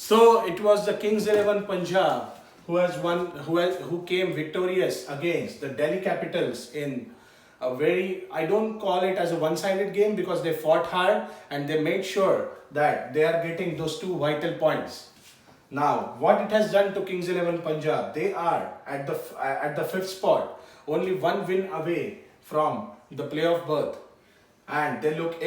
So it was the Kings 11 Punjab who has won, who came victorious against the Delhi Capitals in a very, I don't call it as a one-sided game because they fought hard and they made sure that they are getting those two vital points. Now, what it has done to Kings 11 Punjab, they are at the fifth spot, only one win away from the playoff berth, and they look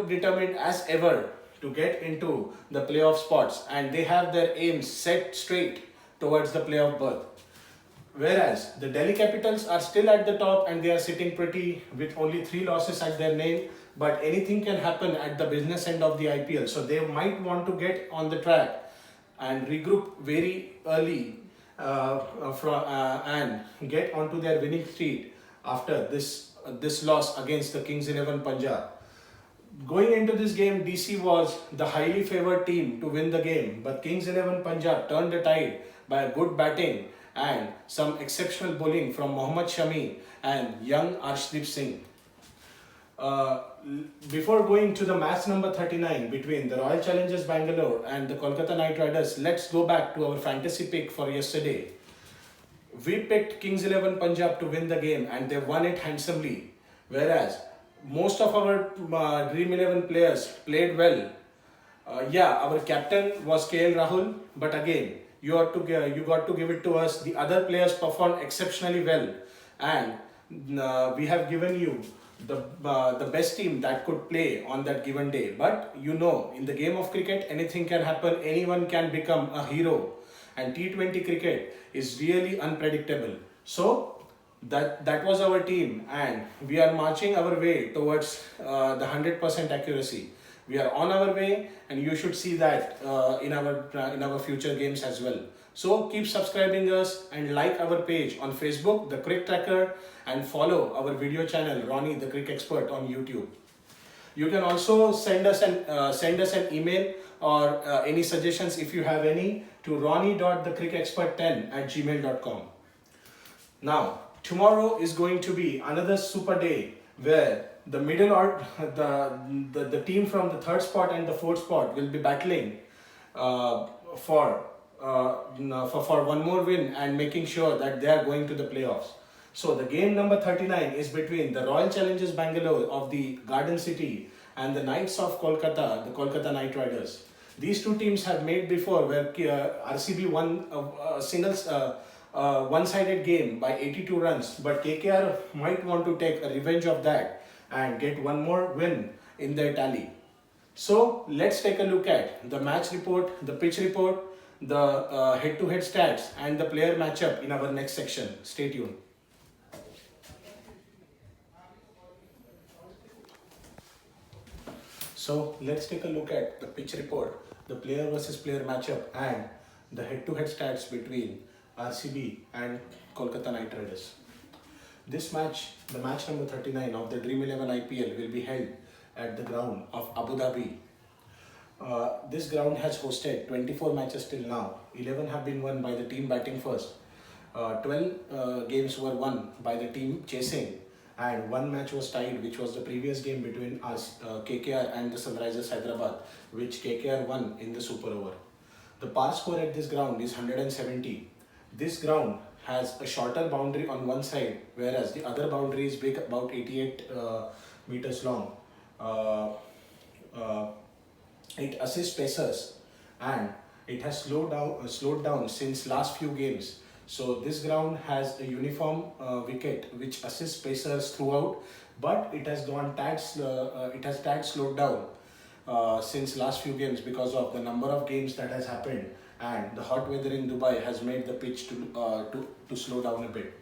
determined as ever to get into the playoff spots, and they have their aims set straight towards the playoff berth. Whereas the Delhi Capitals are still at the top and they are sitting pretty with only 3 losses at their name. But anything can happen at the business end of the IPL. So they might want to get on the track and regroup very early and get onto their winning streak after this loss against the Kings 11 Punjab. Going into this game, DC was the highly favored team to win the game, but Kings 11 Punjab turned the tide by a good batting and some exceptional bowling from Mohammad Shami and young Arshdeep Singh. Before going to the match number 39 between the Royal Challengers Bangalore and the Kolkata Knight Riders, let's go back to our fantasy pick for yesterday. We picked Kings 11 Punjab to win the game and they won it handsomely. Whereas most of our Dream 11 players played well. Our captain was KL Rahul, but again, you got to give it to us. The other players performed exceptionally well, and we have given you the best team that could play on that given day. But you know, in the game of cricket, anything can happen. Anyone can become a hero, and T20 cricket is really unpredictable. So that was our team, and we are marching our way towards the 100% accuracy. We are on our way, and you should see that in our future games as well. So keep subscribing us and like our page on Facebook, The Crick Tracker, and follow our video channel, Ronnie the Crick Expert, on YouTube. You can also send us an email or any suggestions if you have any to ronnie.thecrickexpert10@gmail.com. Now, tomorrow is going to be another super day where the middle or the team from the third spot and the fourth spot will be battling for one more win and making sure that they are going to the playoffs. So the game number 39 is between the Royal Challengers Bangalore of the Garden City and the Knights of Kolkata, the Kolkata Knight Riders. These two teams have made before where RCB won a one-sided game by 82 runs, but KKR might want to take a revenge of that and get one more win in their tally. So let's take a look at the match report, the pitch report, the head-to-head stats and the player matchup in our next section. Stay tuned. So let's take a look at the pitch report, the player versus player matchup and the head-to-head stats between RCB and Kolkata Knight Riders. This match, the match number 39 of the Dream 11 IPL, will be held at the ground of Abu Dhabi. This ground has hosted 24 matches till now. 11 have been won by the team batting first. 12 games were won by the team chasing, and one match was tied, which was the previous game between KKR and the Sunrisers Hyderabad, which KKR won in the super over. The par score at this ground is 170. This ground has a shorter boundary on one side, whereas the other boundary is big, about 88 meters long. It assists pacers and it has slowed down since last few games. So this ground has a uniform wicket which assists pacers throughout, but it has tad slowed down since last few games because of the number of games that has happened, and the hot weather in Dubai has made the pitch to slow down a bit.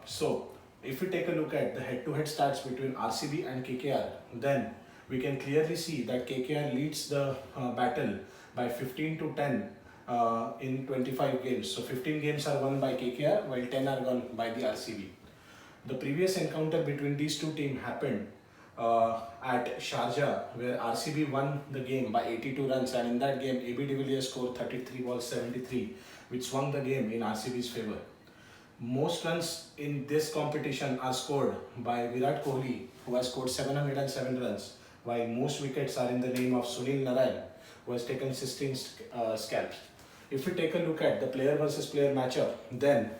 So if we take a look at the head-to-head stats between RCB and KKR, then we can clearly see that KKR leads the battle by 15-10 in 25 games. So 15 games are won by KKR while 10 are won by the RCB. The previous encounter between these two teams happened at Sharjah, where RCB won the game by 82 runs, and in that game AB de Villiers scored 33 balls 73, which swung the game in RCB's favour. Most runs in this competition are scored by Virat Kohli, who has scored 707 runs, while most wickets are in the name of Sunil Narine, who has taken 16 scalps. If we take a look at the player versus player matchup, then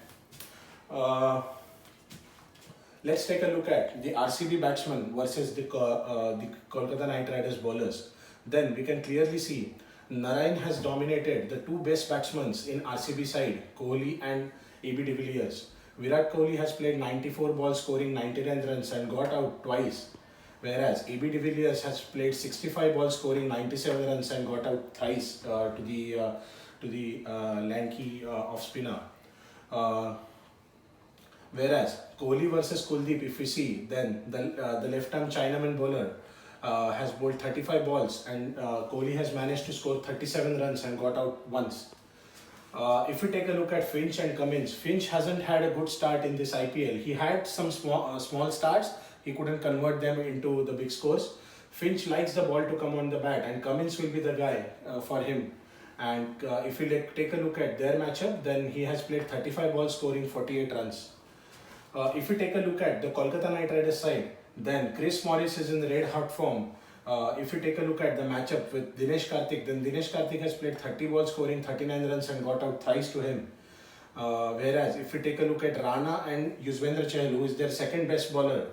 let's take a look at the RCB batsman versus the Kolkata Knight Riders bowlers. Then we can clearly see Narayan has dominated the two best batsmen in RCB side, Kohli and AB de Villiers. Virat Kohli has played 94 balls scoring 99 runs and got out twice. Whereas AB de Villiers has played 65 balls scoring 97 runs and got out thrice to the lanky off spinner. Whereas Kohli versus Kuldeep, if we see, then the left-arm Chinaman bowler has bowled 35 balls and Kohli has managed to score 37 runs and got out once. If we take a look at Finch and Cummins, Finch hasn't had a good start in this IPL. He had some small starts, he couldn't convert them into the big scores. Finch likes the ball to come on the bat and Cummins will be the guy for him. And if we take a look at their matchup, then he has played 35 balls scoring 48 runs. If we take a look at the Kolkata Knight Riders side, then Chris Morris is in the red hot form. If you take a look at the matchup with Dinesh Karthik, then Dinesh Karthik has played 30 balls scoring 39 runs and got out thrice to him. Whereas if you take a look at Rana and Yuzvendra Chahal, who is their second best bowler,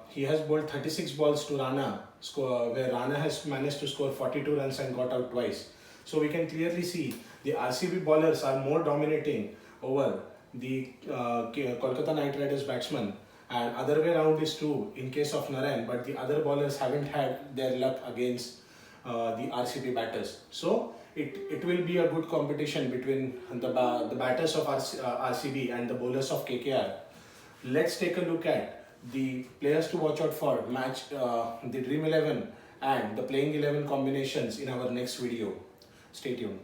he has bowled 36 balls to Rana, where Rana has managed to score 42 runs and got out twice. So we can clearly see the RCB bowlers are more dominating over the Kolkata Knight Riders batsmen, and other way around is true in case of Narayan, but the other bowlers haven't had their luck against the RCB batters. So it will be a good competition between the batters of RCB and the bowlers of KKR. Let's take a look at the players to watch out for match, the Dream 11 and the Playing 11 combinations in our next video. Stay tuned.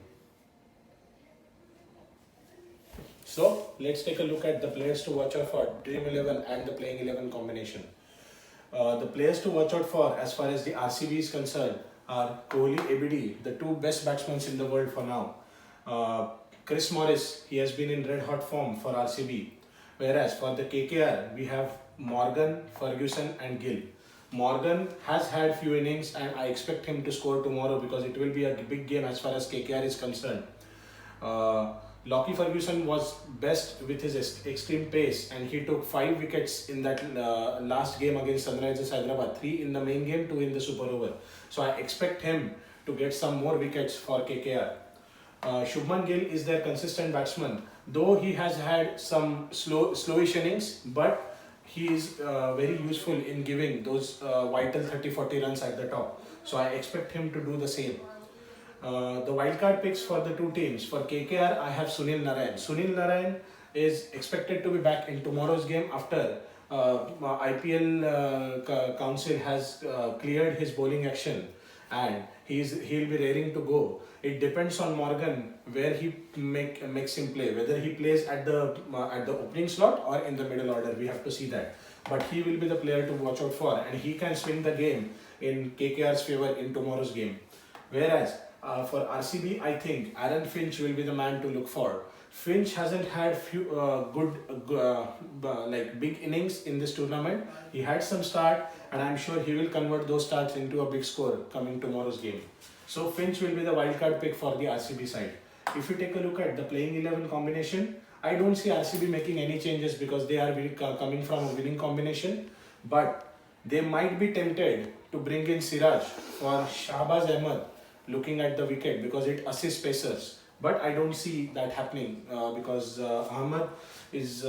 So let's take a look at the players to watch out for Dream 11 and the Playing 11 combination. The players to watch out for as far as the RCB is concerned are Kohli, ABD, the two best batsmen in the world for now. Chris Morris, he has been in red hot form for RCB. Whereas for the KKR, we have Morgan, Ferguson and Gill. Morgan has had few innings and I expect him to score tomorrow because it will be a big game as far as KKR is concerned. Lockie Ferguson was best with his extreme pace and he took 5 wickets in that last game against Sunrisers Hyderabad, 3 in the main game, 2 in the super over. So I expect him to get some more wickets for KKR. Shubman Gill is their consistent batsman, though he has had some slowish innings, but he is very useful in giving those vital 30-40 runs at the top. So I expect him to do the same. The wildcard picks for the two teams. For KKR, I have Sunil Narayan. Sunil Narayan is expected to be back in tomorrow's game after IPL Council has cleared his bowling action and he'll be raring to go. It depends on Morgan where he makes him play, whether he plays at the opening slot or in the middle order. We have to see that. But he will be the player to watch out for and he can swing the game in KKR's favor in tomorrow's game. Whereas for RCB, I think Aaron Finch will be the man to look for. Finch hasn't had few big innings in this tournament. He had some start and I'm sure he will convert those starts into a big score coming tomorrow's game. So Finch will be the wildcard pick for the RCB side. If you take a look at the Playing 11 combination, I don't see RCB making any changes because they are coming from a winning combination. But they might be tempted to bring in Siraj for Shahbaz Ahmed looking at the wicket because it assists pacers. But I don't see that happening because Ahmed is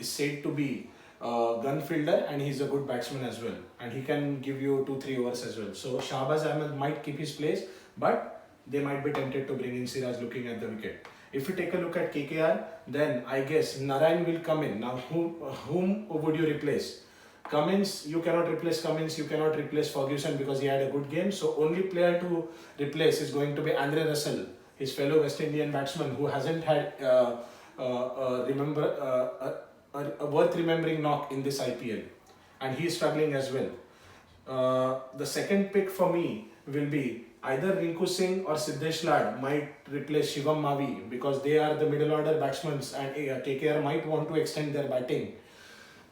said to be a gun fielder and he's a good batsman as well. And he can give you 2-3 overs as well. So Shahbaz Ahmed might keep his place, but they might be tempted to bring in Siraj looking at the wicket. If you take a look at KKR, then I guess Narayan will come in. Now whom would you replace? Cummins, you cannot replace Cummins, you cannot replace Ferguson because he had a good game. So only player to replace is going to be Andre Russell, his fellow West Indian batsman who hasn't had a worth remembering knock in this IPL. And he is struggling as well. The second pick for me will be either Rinku Singh or Siddesh Lad might replace Shivam Mavi because they are the middle order batsmen and KKR might want to extend their batting.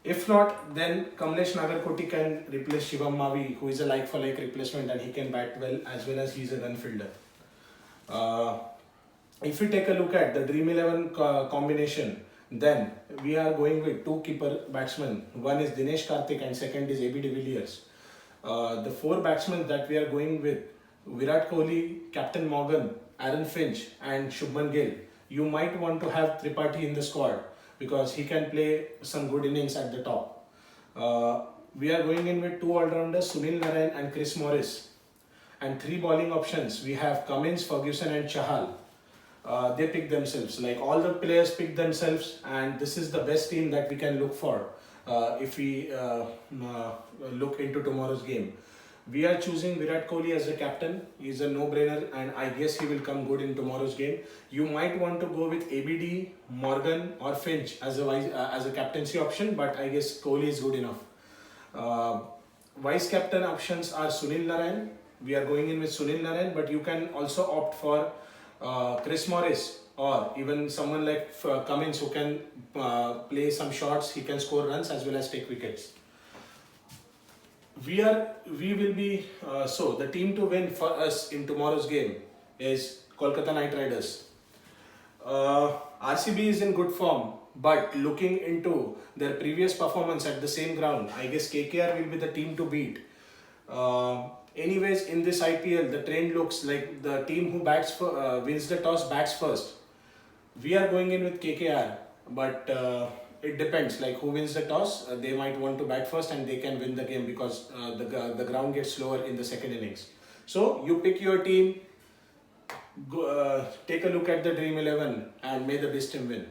If not, then Kamlesh Nagarkoti can replace Shivam Mavi, who is a like-for-like replacement, and he can bat well as he's a gun fielder. Uh, if we take a look at the Dream 11 combination, then we are going with two keeper batsmen. One is Dinesh Karthik and second is AB de Villiers. The four batsmen that we are going with: Virat Kohli, Captain Morgan, Aaron Finch, and Shubman Gill. You might want to have Tripathi in the squad because he can play some good innings at the top. We are going in with two all-rounders, Sunil Narayan and Chris Morris. And three bowling options, we have Cummins, Ferguson and Chahal. They pick themselves, like all the players pick themselves, and this is the best team that we can look for if we look into tomorrow's game. We are choosing Virat Kohli as the captain. He's a no-brainer, and I guess he will come good in tomorrow's game. You might want to go with ABD, Morgan, or Finch as a captaincy option, but I guess Kohli is good enough. Vice captain options are Sunil Narayan. We are going in with Sunil Narayan, but you can also opt for Chris Morris or even someone like Cummins who can play some shots. He can score runs as well as take wickets. We will be so the team to win for us in tomorrow's game is Kolkata Knight Riders. RCB is in good form, but looking into their previous performance at the same ground, I guess KKR will be the team to beat. Anyways, in this IPL, the trend looks like the team who wins the toss bats first. We are going in with KKR, but it depends. Like who wins the toss, they might want to bat first and they can win the game because the ground gets slower in the second innings. So you pick your team, take a look at the Dream 11, and may the best team win.